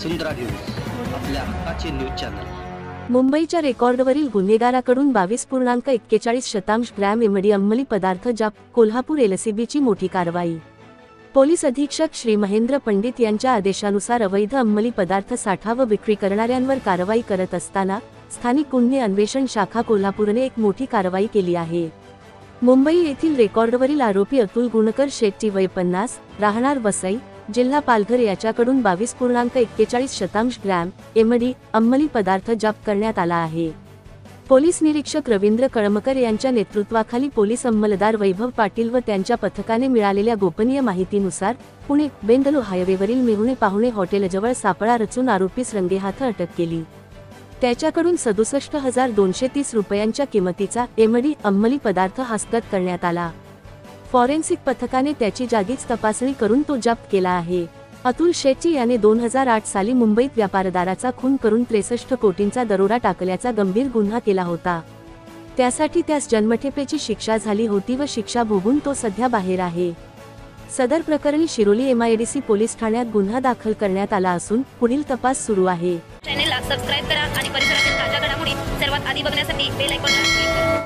वसुंधरा news, आपल्या हक्काचे news channel. मुंबईच्या रेकॉर्डवरील गुन्हेगाराकडून 22.41 ग्रॅम एमडी अंमली पदार्थ जप्त, कोल्हापूर एलसीबीची मोठी कारवाई। पोलीस अधीक्षक श्री महेंद्र पंडित यांच्या आदेशानुसार अवैध अंमली पदार्थ साठा व विक्री करणाऱ्यांवर कारवाई करत असताना स्थानिक गुन्हे अन्वेषण शाखा कोल्हापूरने एक मोठी कारवाई केली आहे। मुंबई येथील रेकॉर्डवरील आरोपी अतुल गुणकर शेट्टी वय 50, राहणार वसई, जिल्हा पालघर याच्याकडून 22.41 ग्रॅम एमडी अंमली पदार्थ जप्त करण्यात आला आहे। पोलीस निरीक्षक रवींद्र कळमकर यांच्या नेतृत्वाखाली पोलीस अंमलदार वैभव पाटील व त्यांच्या पथकाने मिळालेल्या गोपनीय माहितीनुसार पुणे बेंगलुरू हायवेवरील मेहुणे पाहुणे हॉटेलजवळ सापळा रचून आरोपीस रंगेहाथ अटक केली। त्याच्याकडून 67,230 रुपयांच्या किमतीचा एमडी अंमली पदार्थ हस्तगत करण्यात आला। फॉरेन्सिक पथकाने त्याची जागीच तपासणी करून तो जप्त केला आहे। अतुल शेट्टी याने 2008 साली मुंबईत व्यापारदाराचा खून करून 63 कोटींचा दरोडा टाकल्याचा गंभीर गुन्हा केला होता। त्यासाठी त्यास जन्मठेपेची शिक्षा झाली होती व शिक्षा भोगून तो सध्या बाहेर आहे। सदर प्रकरणी शिरोली एमआयडीसी पोलीस ठाण्यात गुन्हा दाखल करण्यात आला असून पुढील तपास सुरू आहे। चॅनलला सबस्क्राइब करा आणि परिसरातील ताज्या घडामोडी सर्वात आधी बघण्यासाठी बेल आयकॉनला क्लिक करा।